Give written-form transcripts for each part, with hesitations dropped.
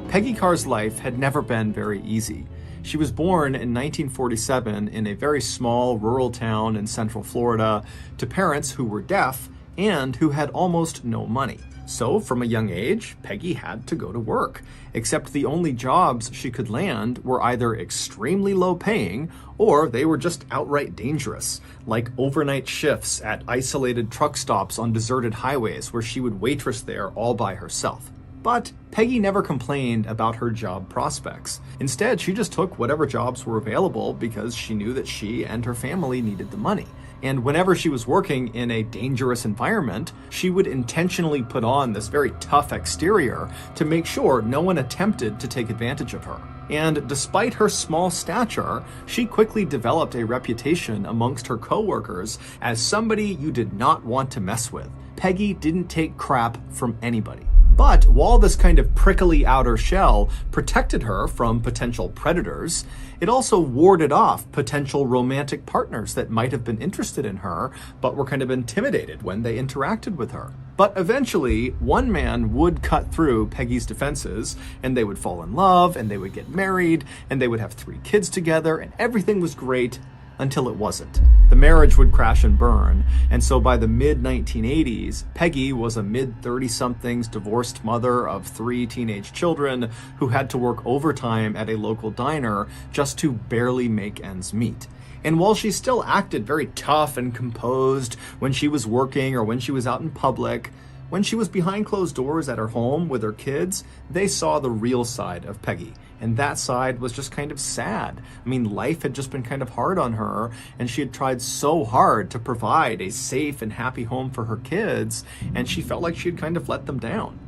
Peggy Carr's life had never been very easy. She was born in 1947 in a very small rural town in central Florida to parents who were deaf and who had almost no money. So from a young age, Peggy had to go to work, except the only jobs she could land were either extremely low paying or they were just outright dangerous, like overnight shifts at isolated truck stops on deserted highways where she would waitress there all by herself. But Peggy never complained about her job prospects. Instead, she just took whatever jobs were available because she knew that she and her family needed the money. And whenever she was working in a dangerous environment, she would intentionally put on this very tough exterior to make sure no one attempted to take advantage of her. And despite her small stature, she quickly developed a reputation amongst her coworkers as somebody you did not want to mess with. Peggy didn't take crap from anybody. But while this kind of prickly outer shell protected her from potential predators, it also warded off potential romantic partners that might have been interested in her, but were kind of intimidated when they interacted with her. But eventually, one man would cut through Peggy's defenses, and they would fall in love, and they would get married, and they would have 3 kids together, and everything was great until it wasn't. The marriage would crash and burn, and so by the mid-1980s, Peggy was a mid-30-somethings divorced mother of 3 teenage children who had to work overtime at a local diner just to barely make ends meet. And while she still acted very tough and composed when she was working or when she was out in public, when she was behind closed doors at her home with her kids, they saw the real side of Peggy. And that side was just kind of sad. I mean, life had just been kind of hard on her, and she had tried so hard to provide a safe and happy home for her kids, and she felt like she had kind of let them down.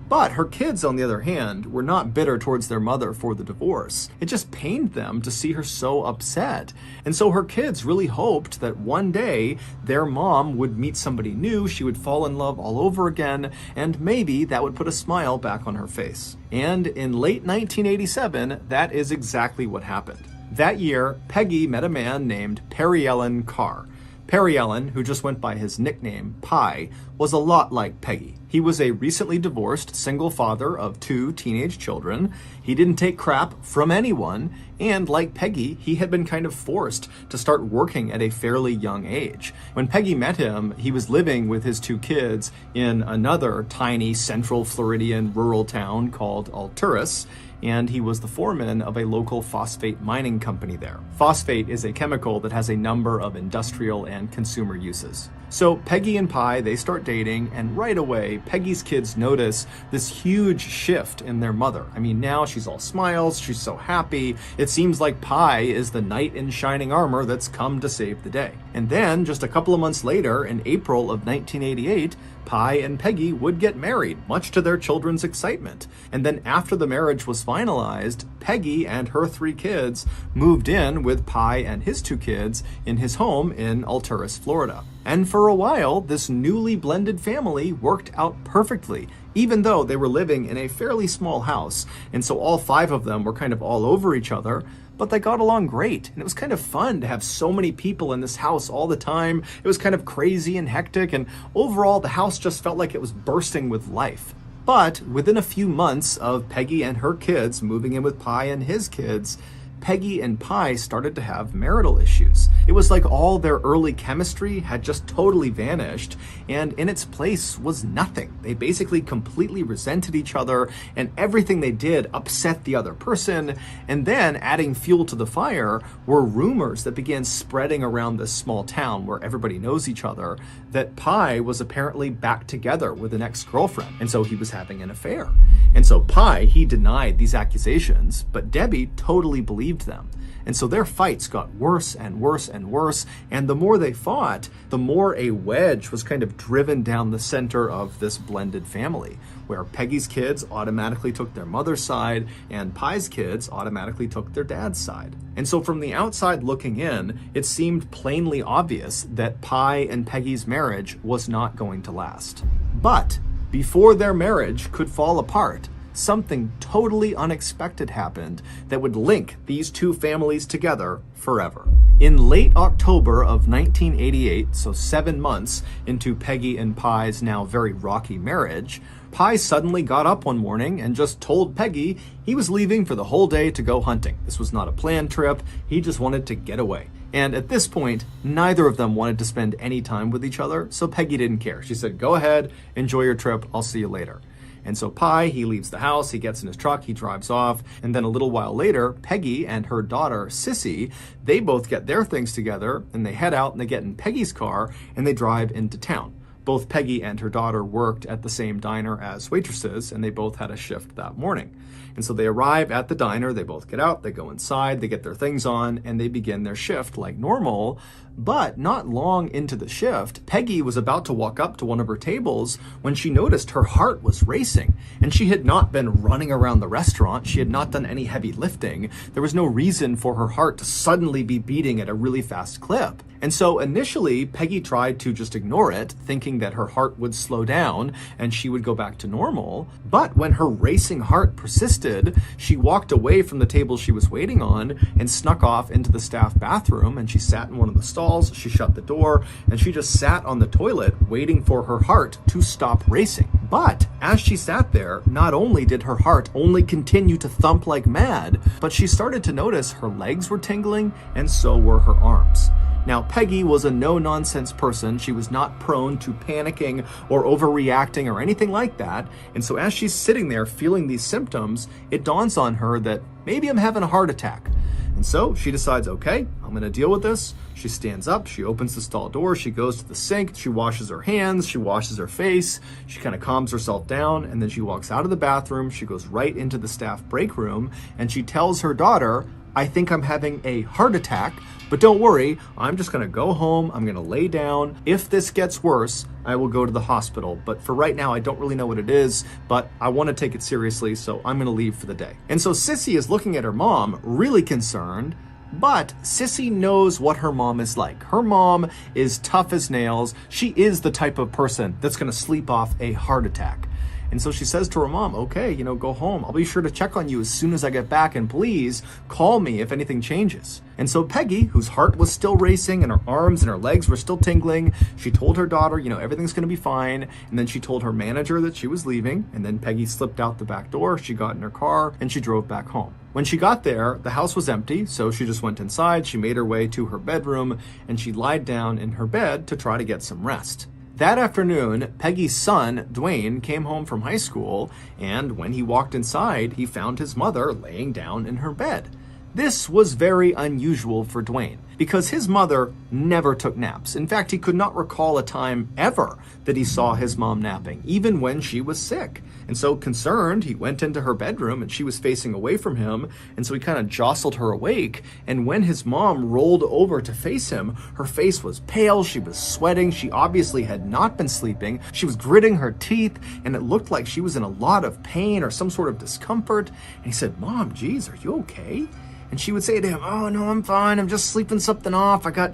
But her kids, on the other hand, were not bitter towards their mother for the divorce. It just pained them to see her so upset. And so her kids really hoped that one day their mom would meet somebody new, she would fall in love all over again, and maybe that would put a smile back on her face. And in late 1987, that is exactly what happened. That year, Peggy met a man named MrBallen Carr. MrBallen, who just went by his nickname, Pie, was a lot like Peggy. He was a recently divorced single father of 2 teenage children. He didn't take crap from anyone, and like Peggy, he had been kind of forced to start working at a fairly young age. When Peggy met him, he was living with his 2 kids in another tiny central Floridian rural town called Alturas, and he was the foreman of a local phosphate mining company there. Phosphate is a chemical that has a number of industrial and consumer uses. So Peggy and Pie, they start dating, and right away, Peggy's kids notice this huge shift in their mother. I mean, now she's all smiles, she's so happy. It seems like Pie is the knight in shining armor that's come to save the day. And then, just a couple of months later, in April of 1988, Pie and Peggy would get married, much to their children's excitement. And then after the marriage was finalized, Peggy and her 3 kids moved in with Pie and his 2 kids in his home in Alturas, Florida. And for a while, this newly blended family worked out perfectly, even though they were living in a fairly small house. And so all 5 of them were kind of all over each other, but they got along great. And it was kind of fun to have so many people in this house all the time. It was kind of crazy and hectic, and overall the house just felt like it was bursting with life. But within a few months of Peggy and her kids moving in with Pie and his kids, Peggy and Pie started to have marital issues. It was like all their early chemistry had just totally vanished, and in its place was nothing. They basically completely resented each other, and everything they did upset the other person. And then, adding fuel to the fire, were rumors that began spreading around this small town where everybody knows each other, that Pie was apparently back together with an ex-girlfriend, and so he was having an affair. And so Pie, he denied these accusations, but Debbie totally believed them. And so their fights got worse and worse and worse, and the more they fought, the more a wedge was kind of driven down the center of this blended family, where Peggy's kids automatically took their mother's side, and Pie's kids automatically took their dad's side. And so from the outside looking in, it seemed plainly obvious that Pie and Peggy's marriage was not going to last. But before their marriage could fall apart, something totally unexpected happened that would link these 2 families together forever. In late October of 1988, so 7 months into Peggy and Pie's now very rocky marriage, Pie suddenly got up one morning and just told Peggy he was leaving for the whole day to go hunting. This was not a planned trip. He just wanted to get away. And at this point, neither of them wanted to spend any time with each other, so Peggy didn't care. She said, "Go ahead, enjoy your trip, I'll see you later." And so Pie, he leaves the house, he gets in his truck, he drives off, and then a little while later, Peggy and her daughter, Sissy, they both get their things together, and they head out and they get in Peggy's car, and they drive into town. Both Peggy and her daughter worked at the same diner as waitresses, and they both had a shift that morning. And so they arrive at the diner, they both get out, they go inside, they get their things on, and they begin their shift like normal. But not long into the shift, Peggy was about to walk up to one of her tables when she noticed her heart was racing. And she had not been running around the restaurant. She had not done any heavy lifting. There was no reason for her heart to suddenly be beating at a really fast clip. And so initially, Peggy tried to just ignore it, thinking that her heart would slow down and she would go back to normal. But when her racing heart persisted, she walked away from the table she was waiting on and snuck off into the staff bathroom, and she sat in one of the stalls. She shut the door, and she just sat on the toilet waiting for her heart to stop racing. But as she sat there, not only did her heart only continue to thump like mad, but she started to notice her legs were tingling, and so were her arms. Now, Peggy was a no-nonsense person. She was not prone to panicking or overreacting or anything like that. And so as she's sitting there feeling these symptoms, it dawns on her that maybe I'm having a heart attack. And so she decides, okay, I'm going to deal with this. She stands up, she opens the stall door, she goes to the sink, she washes her hands, she washes her face, she kind of calms herself down, and then she walks out of the bathroom, she goes right into the staff break room, and she tells her daughter, "I think I'm having a heart attack, but don't worry, I'm just gonna go home, I'm gonna lay down. If this gets worse, I will go to the hospital. But for right now, I don't really know what it is, but I wanna take it seriously, so I'm gonna leave for the day." And so Sissy is looking at her mom, really concerned, but Sissy knows what her mom is like. Her mom is tough as nails. She is the type of person that's gonna sleep off a heart attack. And so she says to her mom, "Okay, go home. I'll be sure to check on you as soon as I get back, and please call me if anything changes." And so Peggy, whose heart was still racing and her arms and her legs were still tingling, she told her daughter, everything's going to be fine. And then she told her manager that she was leaving. And then Peggy slipped out the back door. She got in her car and she drove back home. When she got there, the house was empty. So she just went inside. She made her way to her bedroom and she lied down in her bed to try to get some rest. That afternoon, Peggy's son, Dwayne, came home from high school, and when he walked inside, he found his mother laying down in her bed. This was very unusual for Dwayne, because his mother never took naps. In fact, he could not recall a time ever that he saw his mom napping, even when she was sick. And so concerned, he went into her bedroom and she was facing away from him. And so he kind of jostled her awake. And when his mom rolled over to face him, her face was pale. She was sweating. She obviously had not been sleeping. She was gritting her teeth and it looked like she was in a lot of pain or some sort of discomfort. And he said, "Mom, geez, are you okay?" And she would say to him, "Oh, no, I'm fine. I'm just sleeping something off. I got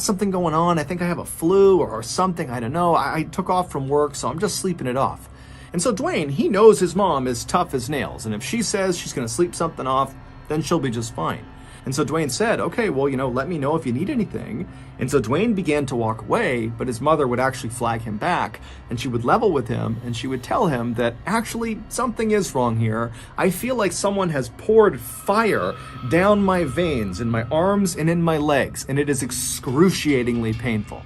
something going on. I think I have a flu or something. I don't know. I took off from work, so I'm just sleeping it off." And so Dwayne, he knows his mom is tough as nails. And if she says she's going to sleep something off, then she'll be just fine. And so Dwayne said, "Okay, well, let me know if you need anything." And so Dwayne began to walk away, but his mother would actually flag him back, and she would level with him, and she would tell him that actually something is wrong here. "I feel like someone has poured fire down my veins in my arms and in my legs, and it is excruciatingly painful."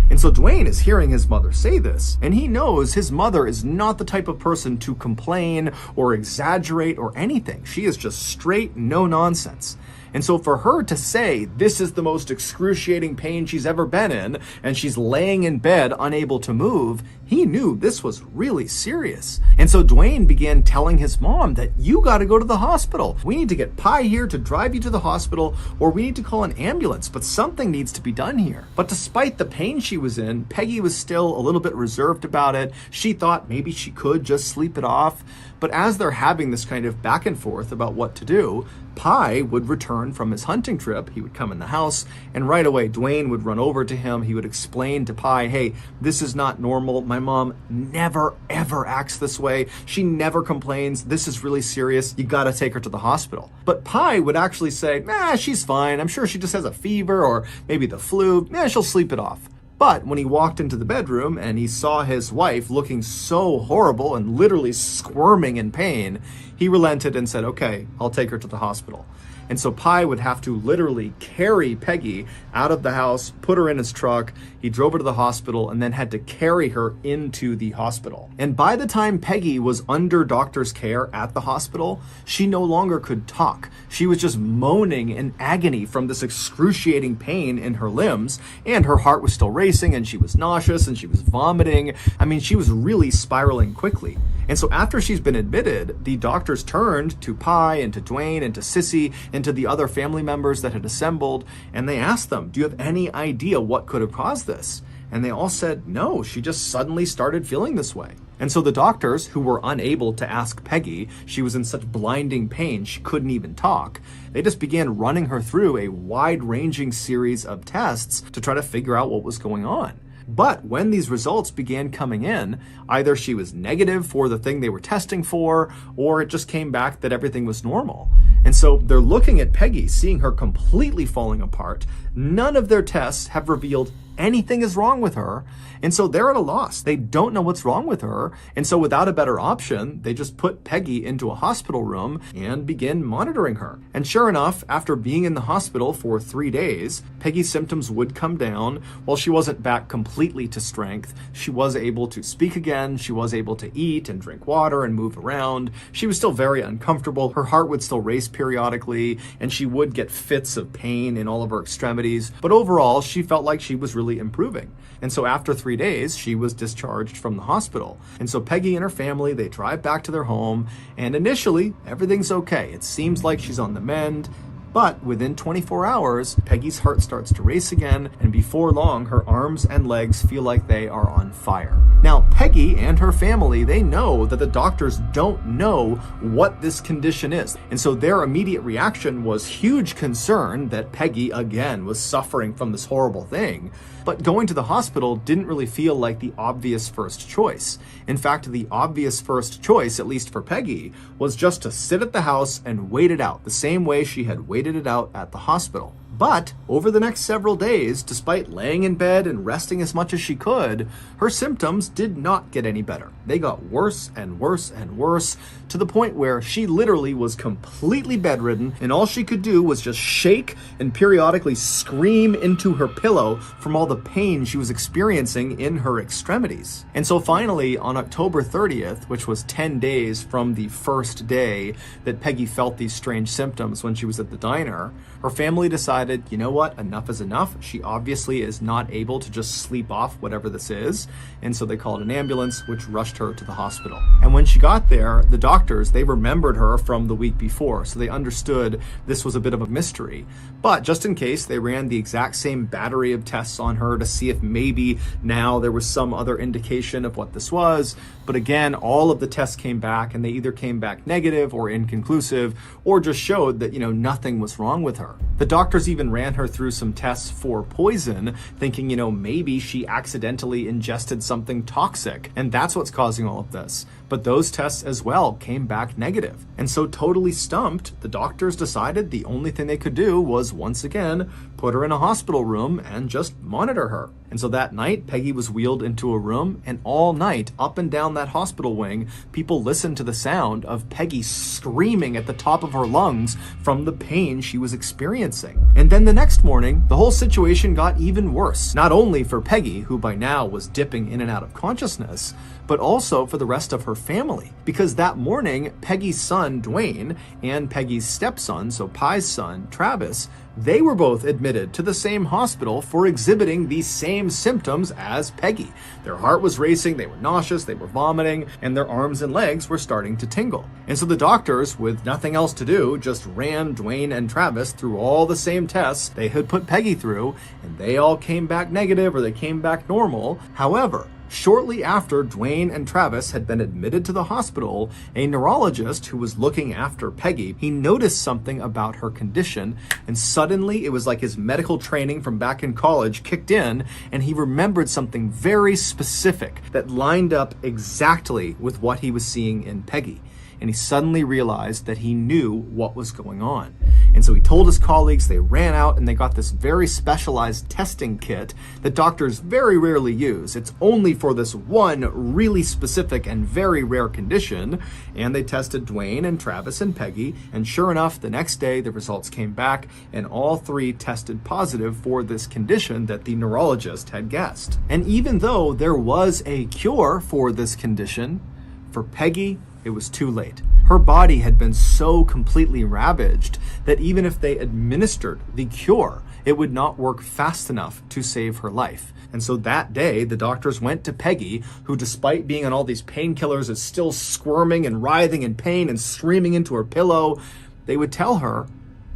And so Dwayne is hearing his mother say this, and he knows his mother is not the type of person to complain or exaggerate or anything. She is just straight no nonsense. And so for her to say this is the most excruciating pain she's ever been in, and she's laying in bed unable to move, he knew this was really serious. And so Dwayne began telling his mom that you got to go to the hospital. We need to get Pie here to drive you to the hospital, or we need to call an ambulance, but something needs to be done here. But despite the pain she was in, Peggy was still a little bit reserved about it. She thought maybe she could just sleep it off. But as they're having this kind of back and forth about what to do, Pie would return from his hunting trip. He would come in the house, and right away Dwayne would run over to him. He would explain to Pie, "Hey, this is not normal. My mom never ever acts this way. She never complains. This is really serious. You gotta take her to the hospital." But Pie would actually say, "She's fine. I'm sure she just has a fever or maybe the flu. She'll sleep it off." But when he walked into the bedroom and he saw his wife looking so horrible and literally squirming in pain, he relented and said, okay, I'll take her to the hospital. And so Pi would have to literally carry Peggy out of the house, put her in his truck. He drove her to the hospital and then had to carry her into the hospital. And by the time Peggy was under doctor's care at the hospital, she no longer could talk. She was just moaning in agony from this excruciating pain in her limbs, and her heart was still racing, and she was nauseous, and she was vomiting. I mean, she was really spiraling quickly. And so after she's been admitted, the doctors turned to Pi and to Dwayne and to Sissy and to the other family members that had assembled, and they asked them, do you have any idea what could have caused this? And they all said, no, she just suddenly started feeling this way. And so the doctors, who were unable to ask Peggy, she was in such blinding pain she couldn't even talk, they just began running her through a wide-ranging series of tests to try to figure out what was going on. But when these results began coming in, either she was negative for the thing they were testing for, or it just came back that everything was normal. And so they're looking at Peggy, seeing her completely falling apart. None of their tests have revealed anything is wrong with her. And so they're at a loss. They don't know what's wrong with her. And so without a better option, they just put Peggy into a hospital room and begin monitoring her. And sure enough, after being in the hospital for 3 days, Peggy's symptoms would come down. While she wasn't back completely to strength, she was able to speak again. She was able to eat and drink water and move around. She was still very uncomfortable. Her heart would still race periodically, and she would get fits of pain in all of her extremities. But overall, she felt like she was really improving. And so after 3 days, she was discharged from the hospital. And so Peggy and her family, they drive back to their home, and initially, everything's okay. It seems like she's on the mend. But within 24 hours, Peggy's heart starts to race again, and before long, her arms and legs feel like they are on fire. Now, Peggy and her family, they know that the doctors don't know what this condition is. And so their immediate reaction was huge concern that Peggy, again, was suffering from this horrible thing. But going to the hospital didn't really feel like the obvious first choice. In fact, the obvious first choice, at least for Peggy, was just to sit at the house and wait it out, the same way she had waited it out at the hospital. But over the next several days, despite laying in bed and resting as much as she could, her symptoms did not get any better. They got worse and worse and worse, to the point where she literally was completely bedridden, and all she could do was just shake and periodically scream into her pillow from all the pain she was experiencing in her extremities. And so finally, on October 30th, which was 10 days from the first day that Peggy felt these strange symptoms when she was at the diner, her family decided, you know what, enough is enough. She obviously is not able to just sleep off whatever this is. And so they called an ambulance, which rushed her to the hospital. And when she got there, the doctors, they remembered her from the week before. So they understood this was a bit of a mystery. But just in case, they ran the exact same battery of tests on her to see if maybe now there was some other indication of what this was. But again, all of the tests came back, and they either came back negative or inconclusive, or just showed that, nothing was wrong with her. The doctors even ran her through some tests for poison, thinking, maybe she accidentally ingested something toxic, and that's what's causing all of this. But those tests as well came back negative. And so totally stumped, the doctors decided the only thing they could do was once again put her in a hospital room and just monitor her. And so that night, Peggy was wheeled into a room, and all night, up and down that hospital wing, people listened to the sound of Peggy screaming at the top of her lungs from the pain she was experiencing. And then the next morning, the whole situation got even worse. Not only for Peggy, who by now was dipping in and out of consciousness, but also for the rest of her family. Because that morning, Peggy's son, Dwayne, and Peggy's stepson, so Pi's son, Travis, they were both admitted to the same hospital for exhibiting these same symptoms as Peggy. Their heart was racing, they were nauseous, they were vomiting, and their arms and legs were starting to tingle. And so the doctors, with nothing else to do, just ran Dwayne and Travis through all the same tests they had put Peggy through, and they all came back negative or they came back normal. However, shortly after Dwayne and Travis had been admitted to the hospital, a neurologist who was looking after Peggy, he noticed something about her condition, and suddenly it was like his medical training from back in college kicked in, and he remembered something very specific that lined up exactly with what he was seeing in Peggy. And he suddenly realized that he knew what was going on. And so he told his colleagues, they ran out and they got this very specialized testing kit that doctors very rarely use. It's only for this one really specific and very rare condition. And they tested Dwayne and Travis and Peggy, and sure enough, the next day the results came back and all three tested positive for this condition that the neurologist had guessed. And even though there was a cure for this condition, for Peggy, it was too late. Her body had been so completely ravaged that even if they administered the cure, it would not work fast enough to save her life. And so that day, the doctors went to Peggy, who despite being on all these painkillers is still squirming and writhing in pain and screaming into her pillow. They would tell her,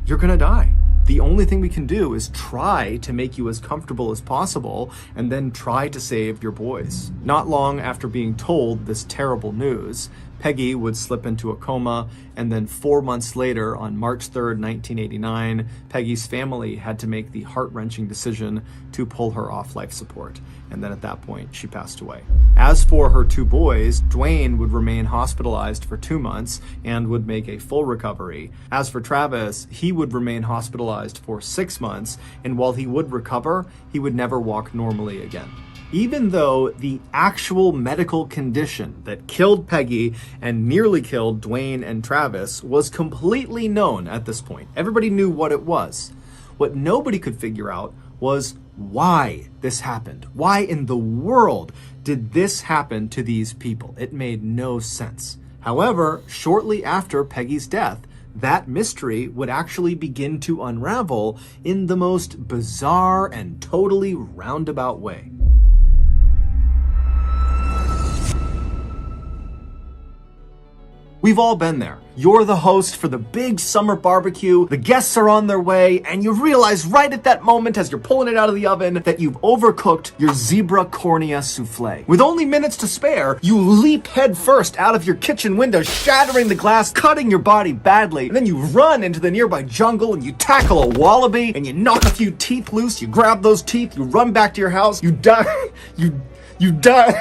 "You're gonna die. The only thing we can do is try to make you as comfortable as possible and then try to save your boys." Not long after being told this terrible news, Peggy would slip into a coma, and then 4 months later, on March 3rd, 1989, Peggy's family had to make the heart-wrenching decision to pull her off life support. And then at that point, she passed away. As for her two boys, Dwayne would remain hospitalized for 2 months and would make a full recovery. As for Travis, he would remain hospitalized for 6 months, and while he would recover, he would never walk normally again. Even though the actual medical condition that killed Peggy and nearly killed Dwayne and Travis was completely known at this point. Everybody knew what it was. What nobody could figure out was why this happened. Why in the world did this happen to these people? It made no sense. However, shortly after Peggy's death, that mystery would actually begin to unravel in the most bizarre and totally roundabout way. We've all been there. You're the host for the big summer barbecue, the guests are on their way, and you realize right at that moment as you're pulling it out of the oven that you've overcooked your zebra cornea souffle. With only minutes to spare, you leap head first out of your kitchen window, shattering the glass, cutting your body badly, and then you run into the nearby jungle and you tackle a wallaby and you knock a few teeth loose, you grab those teeth, you run back to your house, you die, you die.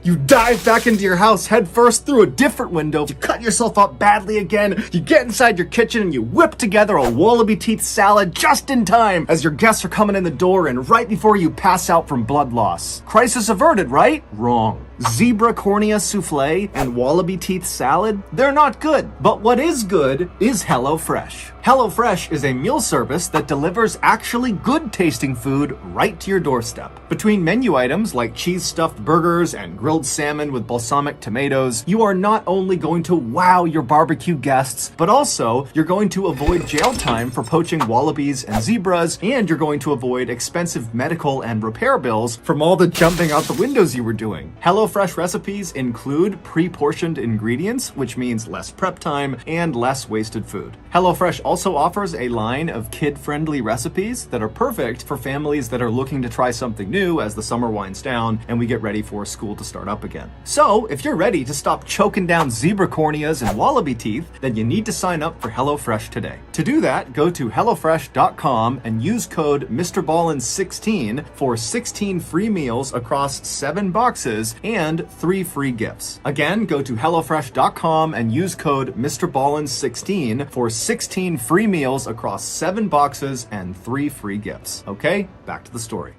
You dive back into your house head first through a different window. You cut yourself up badly again. You get inside your kitchen and you whip together a wallaby teeth salad just in time as your guests are coming in the door and right before you pass out from blood loss. Crisis averted, right? Wrong. Zebra cornea souffle and wallaby teeth salad, they're not good. But what is good is HelloFresh. HelloFresh is a meal service that delivers actually good tasting food right to your doorstep. Between menu items like cheese stuffed burgers and grilled salmon with balsamic tomatoes, you are not only going to wow your barbecue guests, but also you're going to avoid jail time for poaching wallabies and zebras, and you're going to avoid expensive medical and repair bills from all the jumping out the windows you were doing. HelloFresh recipes include pre-portioned ingredients, which means less prep time and less wasted food. HelloFresh also offers a line of kid-friendly recipes that are perfect for families that are looking to try something new as the summer winds down and we get ready for school to start up again. So, if you're ready to stop choking down zebra corneas and wallaby teeth, then you need to sign up for HelloFresh today. To do that, go to HelloFresh.com and use code MrBallen16 for 16 free meals across 7 boxes and 3 free gifts. Again, go to HelloFresh.com and use code MrBallen16 for 16 free meals across 7 boxes and 3 free gifts. Okay, back to the story.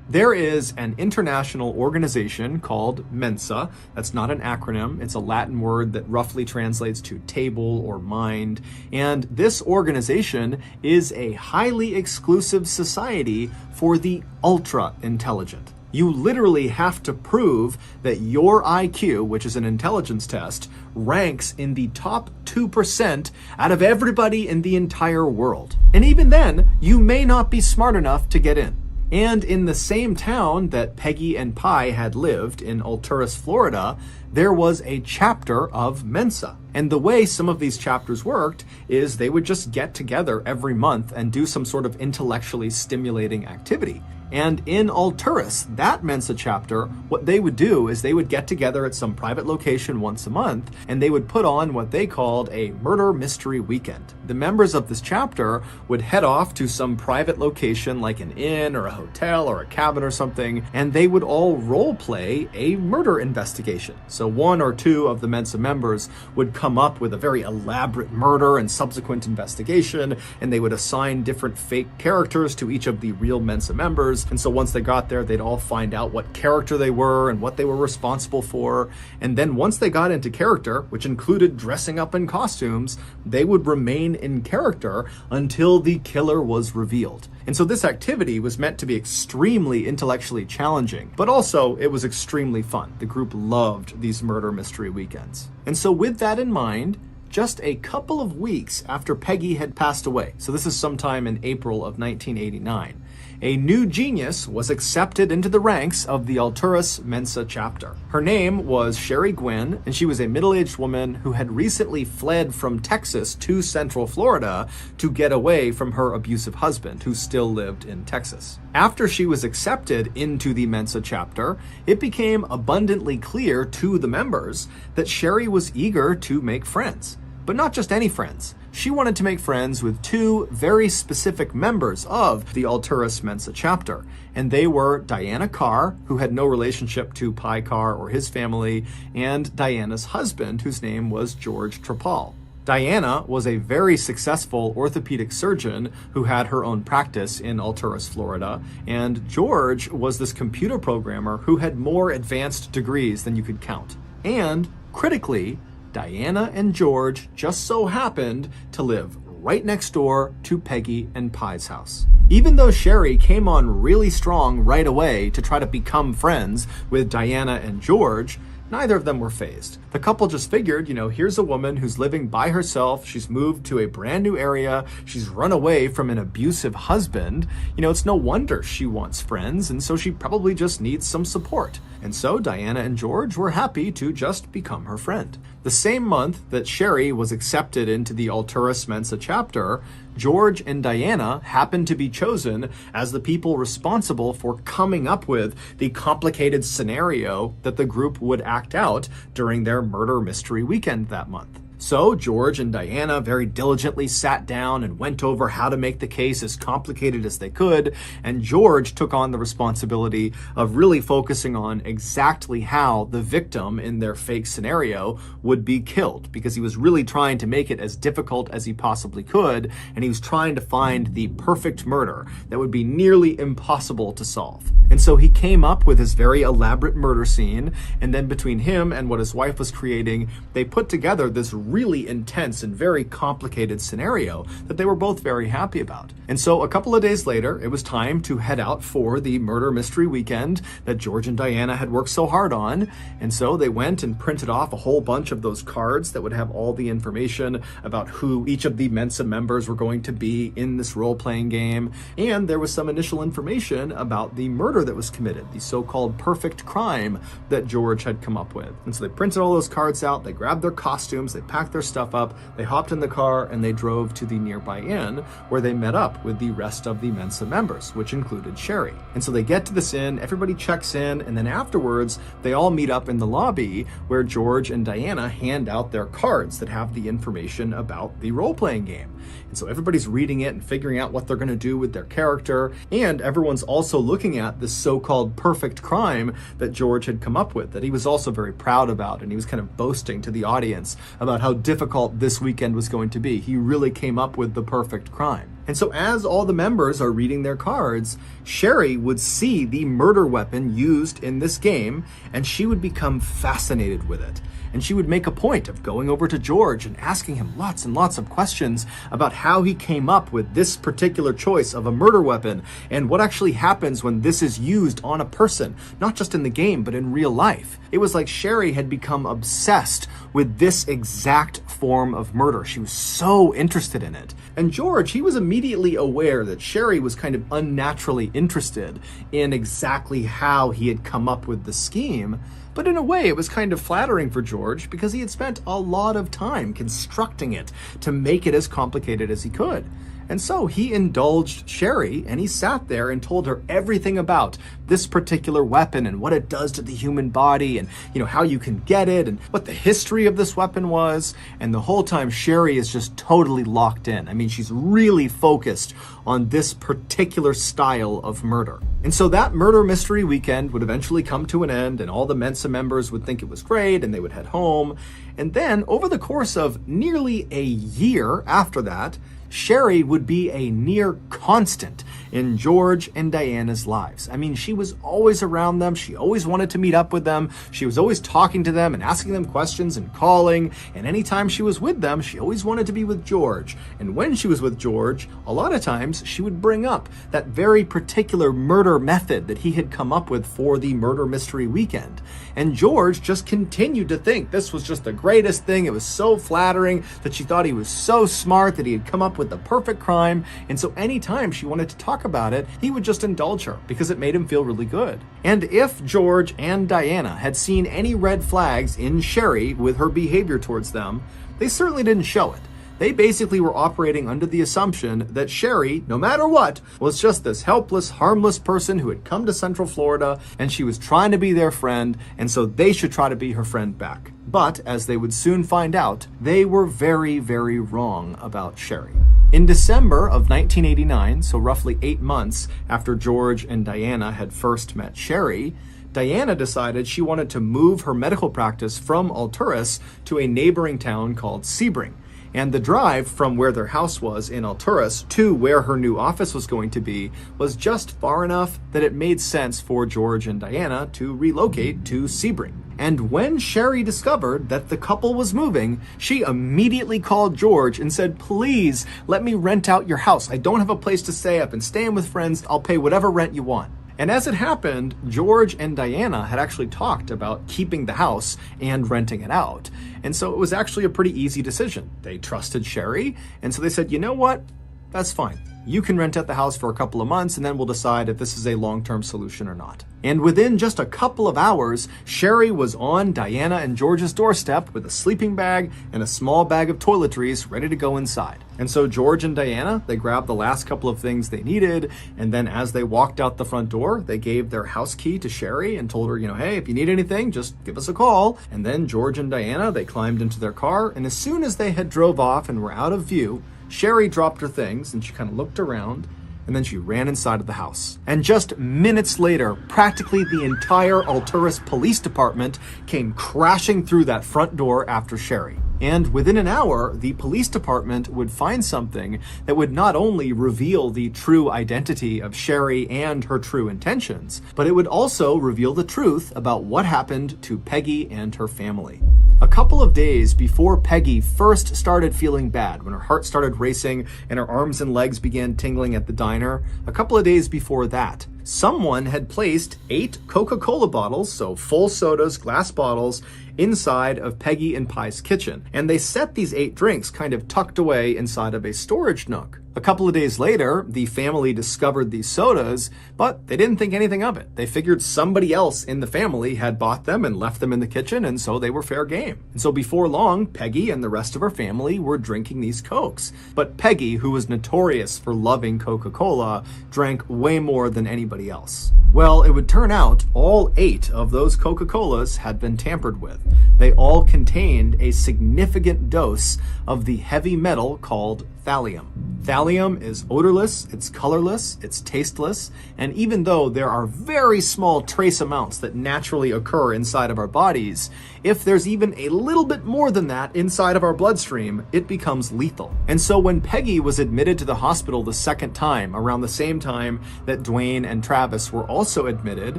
There is an international organization called Mensa. That's not an acronym. It's a Latin word that roughly translates to table or mind. And this organization is a highly exclusive society for the ultra intelligent. You literally have to prove that your IQ, which is an intelligence test, ranks in the top 2% out of everybody in the entire world. And even then, you may not be smart enough to get in. And in the same town that Peggy and Pi had lived, in Alturas, Florida, there was a chapter of Mensa. And the way some of these chapters worked is they would just get together every month and do some sort of intellectually stimulating activity. And in Alturas, that Mensa chapter, what they would do is they would get together at some private location once a month, and they would put on what they called a murder mystery weekend. The members of this chapter would head off to some private location like an inn or a hotel or a cabin or something, and they would all role play a murder investigation. So one or two of the Mensa members would come up with a very elaborate murder and subsequent investigation, and they would assign different fake characters to each of the real Mensa members. And so once they got there, they'd all find out what character they were and what they were responsible for. And then once they got into character, which included dressing up in costumes, they would remain in character until the killer was revealed. And so this activity was meant to be extremely intellectually challenging, but also it was extremely fun. The group loved these murder mystery weekends. And so with that in mind, just a couple of weeks after Peggy had passed away, so this is sometime in April of 1989, a new genius was accepted into the ranks of the Alturas Mensa chapter. Her name was Sherry Gwynn, and she was a middle-aged woman who had recently fled from Texas to Central Florida to get away from her abusive husband, who still lived in Texas. After she was accepted into the Mensa chapter, it became abundantly clear to the members that Sherry was eager to make friends. But not just any friends. She wanted to make friends with two very specific members of the Alturas Mensa chapter, and they were Diana Carr, who had no relationship to Pi Carr or his family, and Diana's husband, whose name was George Trapal. Diana was a very successful orthopedic surgeon who had her own practice in Alturas, Florida, and George was this computer programmer who had more advanced degrees than you could count. And, critically, Diana and George just so happened to live right next door to Peggy and Pi's house. Even though Sherry came on really strong right away to try to become friends with Diana and George, neither of them were fazed. The couple just figured, here's a woman who's living by herself, she's moved to a brand new area, she's run away from an abusive husband, it's no wonder she wants friends, and so she probably just needs some support. And so Diana and George were happy to just become her friend. The same month that Sherry was accepted into the Alturas Mensa chapter, George and Diana happened to be chosen as the people responsible for coming up with the complicated scenario that the group would act out during their murder mystery weekend that month. So George and Diana very diligently sat down and went over how to make the case as complicated as they could, and George took on the responsibility of really focusing on exactly how the victim in their fake scenario would be killed, because he was really trying to make it as difficult as he possibly could, and he was trying to find the perfect murder that would be nearly impossible to solve. And so he came up with his very elaborate murder scene, and then between him and what his wife was creating, they put together this really intense and very complicated scenario that they were both very happy about. And so a couple of days later, it was time to head out for the murder mystery weekend that George and Diana had worked so hard on. And so they went and printed off a whole bunch of those cards that would have all the information about who each of the Mensa members were going to be in this role-playing game. And there was some initial information about the murder that was committed, the so-called perfect crime that George had come up with. And so they printed all those cards out, they grabbed their costumes, they packed their stuff up, they hopped in the car, and they drove to the nearby inn where they met up with the rest of the Mensa members, which included Sherry. And so they get to this inn, everybody checks in, and then afterwards they all meet up in the lobby where George and Diana hand out their cards that have the information about the role-playing game. And so everybody's reading it and figuring out what they're going to do with their character, and everyone's also looking at this so-called perfect crime that George had come up with, that he was also very proud about, and he was kind of boasting to the audience about how difficult this weekend was going to be. He really came up with the perfect crime. And so as all the members are reading their cards, Sherry would see the murder weapon used in this game, and she would become fascinated with it. And she would make a point of going over to George and asking him lots and lots of questions about how he came up with this particular choice of a murder weapon and what actually happens when this is used on a person, not just in the game, but in real life. It was like Sherry had become obsessed with this exact form of murder. She was so interested in it. And George, he was immediately aware that Sherry was kind of unnaturally interested in exactly how he had come up with the scheme. But in a way, it was kind of flattering for George because he had spent a lot of time constructing it to make it as complicated as he could. And so he indulged Sherry, and he sat there and told her everything about this particular weapon and what it does to the human body, and how you can get it and what the history of this weapon was. And the whole time Sherry is just totally locked in. I mean, she's really focused on this particular style of murder. And so that murder mystery weekend would eventually come to an end, and all the Mensa members would think it was great and they would head home. And then over the course of nearly a year after that, Sherry would be a near constant in George and Diana's lives. I mean, she was always around them. She always wanted to meet up with them. She was always talking to them and asking them questions and calling. And anytime she was with them, she always wanted to be with George. And when she was with George, a lot of times she would bring up that very particular murder method that he had come up with for the murder mystery weekend. And George just continued to think this was just the greatest thing. It was so flattering that she thought he was so smart that he had come up with the perfect crime. And so anytime she wanted to talk about it, he would just indulge her because it made him feel really good. And if George and Diana had seen any red flags in Sherry with her behavior towards them, they certainly didn't show it. They basically were operating under the assumption that Sherry, no matter what, was just this helpless, harmless person who had come to Central Florida, and she was trying to be their friend, and so they should try to be her friend back. But, as they would soon find out, they were very, very wrong about Sherry. In December of 1989, so roughly 8 months after George and Diana had first met Sherry, Diana decided she wanted to move her medical practice from Alturas to a neighboring town called Sebring. And the drive from where their house was in Alturas to where her new office was going to be was just far enough that it made sense for George and Diana to relocate to Sebring. And when Sherry discovered that the couple was moving, she immediately called George and said, "Please let me rent out your house. I don't have a place to stay. I've been staying with friends. I'll pay whatever rent you want." And as it happened, George and Diana had actually talked about keeping the house and renting it out. And so it was actually a pretty easy decision. They trusted Sherry, and so they said, "You know what? That's fine. You can rent out the house for a couple of months, and then we'll decide if this is a long-term solution or not." And within just a couple of hours, Sherry was on Diana and George's doorstep with a sleeping bag and a small bag of toiletries ready to go inside. And so George and Diana, they grabbed the last couple of things they needed, and then as they walked out the front door, they gave their house key to Sherry and told her, hey, if you need anything, just give us a call. And then George and Diana, they climbed into their car, and as soon as they had drove off and were out of view, Sherry dropped her things and she kind of looked around, and then she ran inside of the house. And just minutes later, practically the entire Alturas Police Department came crashing through that front door after Sherry. And within an hour, the police department would find something that would not only reveal the true identity of Sherry and her true intentions, but it would also reveal the truth about what happened to Peggy and her family. A couple of days before Peggy first started feeling bad, when her heart started racing and her arms and legs began tingling at the diner, a couple of days before that, someone had placed 8 Coca-Cola bottles, so full sodas, glass bottles, inside of Peggy and Pi's kitchen. And they set these 8 drinks kind of tucked away inside of a storage nook. A couple of days later, the family discovered these sodas, but they didn't think anything of it. They figured somebody else in the family had bought them and left them in the kitchen, and so they were fair game. And so before long, Peggy and the rest of her family were drinking these Cokes. But Peggy, who was notorious for loving Coca-Cola, drank way more than anybody else. Well, it would turn out all 8 of those Coca-Colas had been tampered with. They all contained a significant dose of the heavy metal called thallium. Thallium is odorless, it's colorless, it's tasteless, and even though there are very small trace amounts that naturally occur inside of our bodies, if there's even a little bit more than that inside of our bloodstream, it becomes lethal. And so when Peggy was admitted to the hospital the second time, around the same time that Dwayne and Travis were also admitted,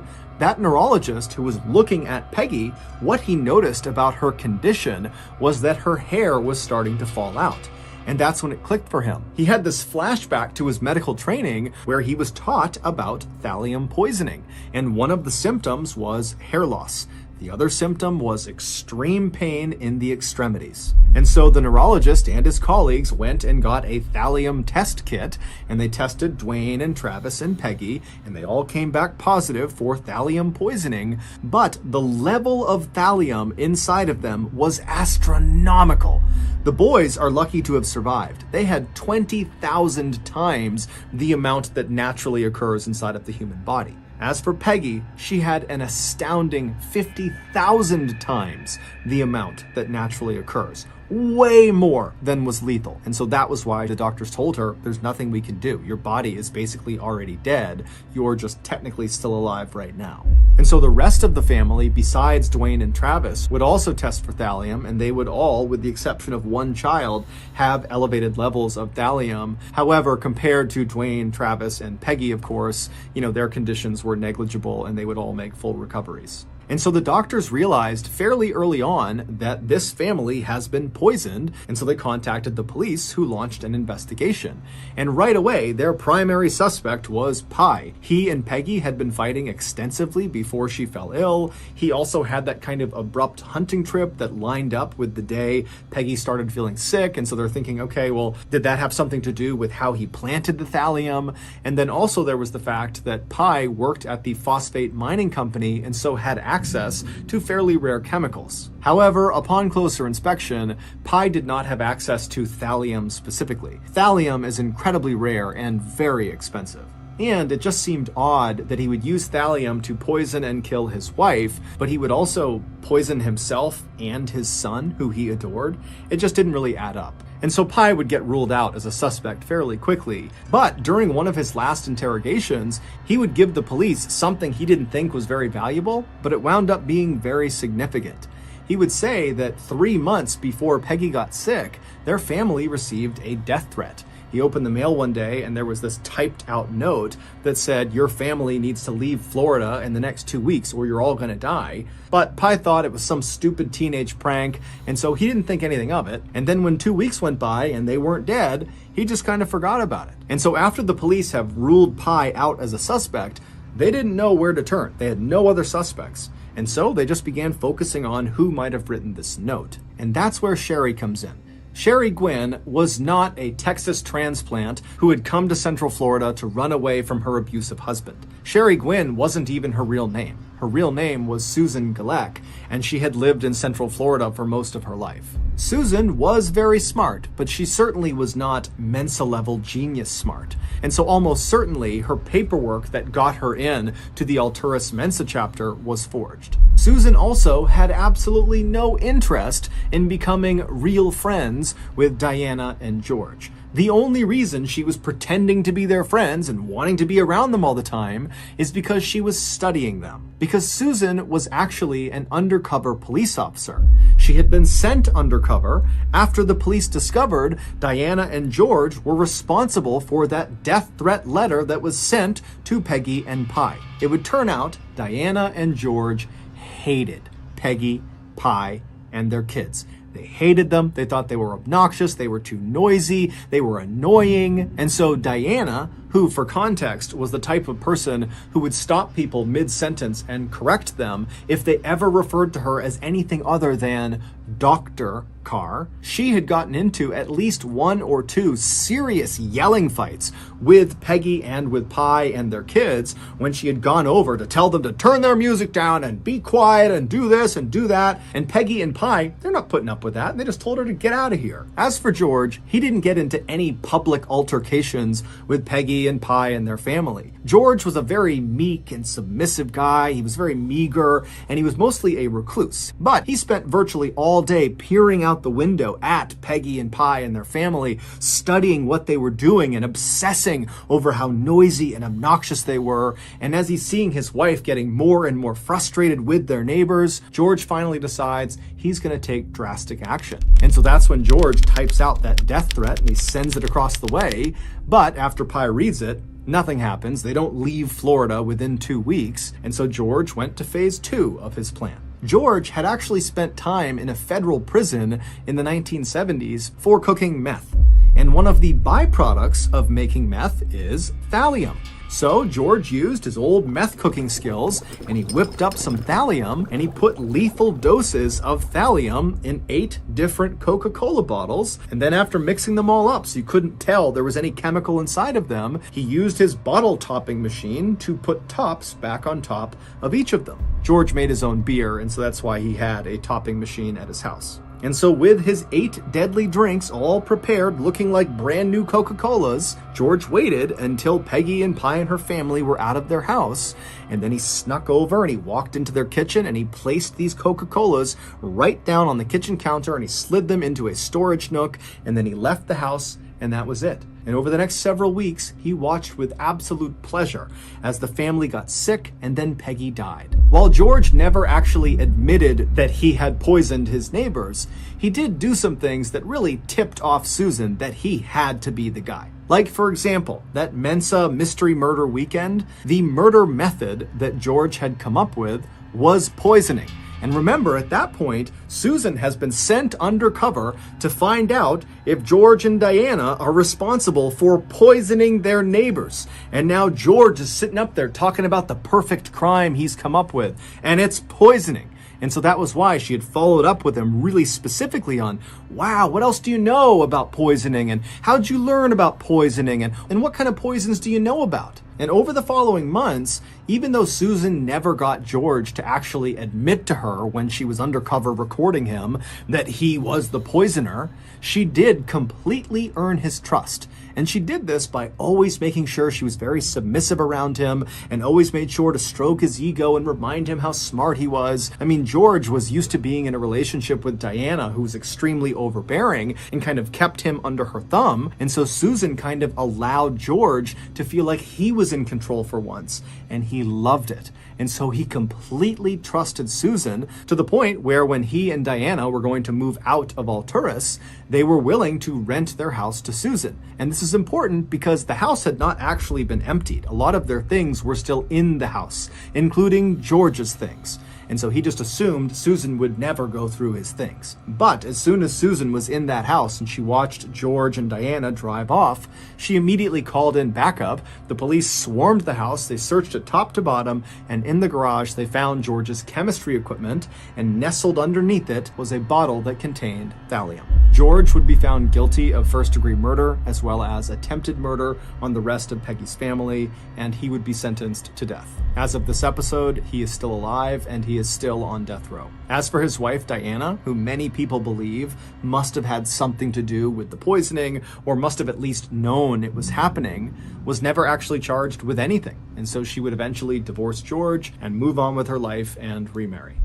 that neurologist who was looking at Peggy, what he noticed about her condition was that her hair was starting to fall out. And that's when it clicked for him. He had this flashback to his medical training where he was taught about thallium poisoning. And one of the symptoms was hair loss. The other symptom was extreme pain in the extremities. And so the neurologist and his colleagues went and got a thallium test kit, and they tested Dwayne and Travis and Peggy, and they all came back positive for thallium poisoning, but the level of thallium inside of them was astronomical. The boys are lucky to have survived. They had 20,000 times the amount that naturally occurs inside of the human body. As for Peggy, she had an astounding 50,000 times the amount that naturally occurs. Way more than was lethal. And so that was why the doctors told her, there's nothing we can do. Your body is basically already dead. You're just technically still alive right now. And so the rest of the family, besides Dwayne and Travis, would also test for thallium, and they would all, with the exception of one child, have elevated levels of thallium. However, compared to Dwayne, Travis, and Peggy, of course, their conditions were negligible and they would all make full recoveries. And so the doctors realized fairly early on that this family has been poisoned, and so they contacted the police, who launched an investigation. And right away, their primary suspect was Pi. He and Peggy had been fighting extensively before she fell ill. He also had that kind of abrupt hunting trip that lined up with the day Peggy started feeling sick, and so they're thinking, okay, well, did that have something to do with how he planted the thallium? And then also there was the fact that Pi worked at the phosphate mining company, and so had access to fairly rare chemicals. However, upon closer inspection, Pi did not have access to thallium specifically. Thallium is incredibly rare and very expensive. And it just seemed odd that he would use thallium to poison and kill his wife, but he would also poison himself and his son, who he adored. It just didn't really add up. And so Pi would get ruled out as a suspect fairly quickly. But during one of his last interrogations, he would give the police something he didn't think was very valuable, but it wound up being very significant. He would say that 3 months before Peggy got sick, their family received a death threat. He opened the mail one day and there was this typed out note that said, your family needs to leave Florida in the next 2 weeks or you're all gonna die. But Pi thought it was some stupid teenage prank, and so he didn't think anything of it. And then when 2 weeks went by and they weren't dead, he just kind of forgot about it. And so after the police have ruled Pi out as a suspect, they didn't know where to turn. They had no other suspects. And so they just began focusing on who might have written this note. And that's where Sherry comes in. Sherry Gwynn was not a Texas transplant who had come to Central Florida to run away from her abusive husband. Sherry Gwynn wasn't even her real name. Her real name was Susan Gilek, and she had lived in Central Florida for most of her life. Susan was very smart, but she certainly was not Mensa-level genius smart. And so almost certainly her paperwork that got her in to the Alturas Mensa chapter was forged. Susan also had absolutely no interest in becoming real friends with Diana and George. The only reason she was pretending to be their friends and wanting to be around them all the time is because she was studying them. Because Susan was actually an undercover police officer. She had been sent undercover after the police discovered Diana and George were responsible for that death threat letter that was sent to Peggy and Pi. It would turn out Diana and George hated Peggy, Pi, and their kids. They hated them. They thought they were obnoxious. They were too noisy. They were annoying. And so Diana, who for context was the type of person who would stop people mid-sentence and correct them if they ever referred to her as anything other than Dr. Carr, she had gotten into at least 1 or 2 serious yelling fights with Peggy and with Pi and their kids when she had gone over to tell them to turn their music down and be quiet and do this and do that. And Peggy and Pi, they're not putting up with that. They just told her to get out of here. As for George, he didn't get into any public altercations with Peggy and Pi and their family. George was a very meek and submissive guy. He was very meager, and he was mostly a recluse. But he spent virtually all day peering out the window at Peggy and Pi and their family, studying what they were doing and obsessing over how noisy and obnoxious they were. And as he's seeing his wife getting more and more frustrated with their neighbors, George finally decides he's going to take drastic action. And so that's when George types out that death threat and he sends it across the way. But after Pi reads it, nothing happens. They don't leave Florida within 2 weeks. And so George went to phase 2 of his plan. George had actually spent time in a federal prison in the 1970s for cooking meth. And one of the byproducts of making meth is thallium. So George used his old meth cooking skills and he whipped up some thallium and he put lethal doses of thallium in 8 different Coca-Cola bottles. And then after mixing them all up so you couldn't tell there was any chemical inside of them, he used his bottle topping machine to put tops back on top of each of them. George made his own beer, and so that's why he had a topping machine at his house. And so with his 8 deadly drinks all prepared, looking like brand new Coca-Colas, George waited until Peggy and Pi and her family were out of their house, and then he snuck over and he walked into their kitchen and he placed these Coca-Colas right down on the kitchen counter and he slid them into a storage nook, and then he left the house, and that was it. And over the next several weeks, he watched with absolute pleasure as the family got sick and then Peggy died. While George never actually admitted that he had poisoned his neighbors, he did do some things that really tipped off Susan that he had to be the guy. Like, for example, that Mensa mystery murder weekend, the murder method that George had come up with was poisoning. And remember, at that point, Susan has been sent undercover to find out if George and Diana are responsible for poisoning their neighbors. And now George is sitting up there talking about the perfect crime he's come up with, and it's poisoning. And so that was why she had followed up with him really specifically on, wow, what else do you know about poisoning? And how'd you learn about poisoning? And what kind of poisons do you know about? And over the following months, even though Susan never got George to actually admit to her when she was undercover recording him that he was the poisoner, she did completely earn his trust. And she did this by always making sure she was very submissive around him and always made sure to stroke his ego and remind him how smart he was. I mean, George was used to being in a relationship with Diana, who was extremely overbearing and kind of kept him under her thumb. And so Susan kind of allowed George to feel like he was in control for once, and he loved it. And so he completely trusted Susan to the point where when he and Diana were going to move out of Alturas, they were willing to rent their house to Susan. And this is important because the house had not actually been emptied. A lot of their things were still in the house, including George's things. And so he just assumed Susan would never go through his things. But as soon as Susan was in that house and she watched George and Diana drive off, she immediately called in backup. The police swarmed the house, they searched it top to bottom, and in the garage they found George's chemistry equipment, and nestled underneath it was a bottle that contained thallium. George would be found guilty of first-degree murder as well as attempted murder on the rest of Peggy's family, and he would be sentenced to death. As of this episode, he is still alive and he is still on death row. As for his wife Diana, who many people believe must have had something to do with the poisoning or must have at least known it was happening, was never actually charged with anything, and so she would eventually divorce George and move on with her life and remarry.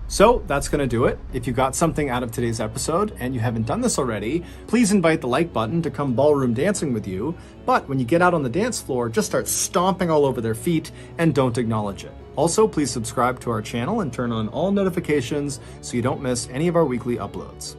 So that's going to do it. If you got something out of today's episode and you haven't done this already, please invite the like button to come ballroom dancing with you. But when you get out on the dance floor, just start stomping all over their feet and don't acknowledge it. Also, please subscribe to our channel and turn on all notifications so you don't miss any of our weekly uploads.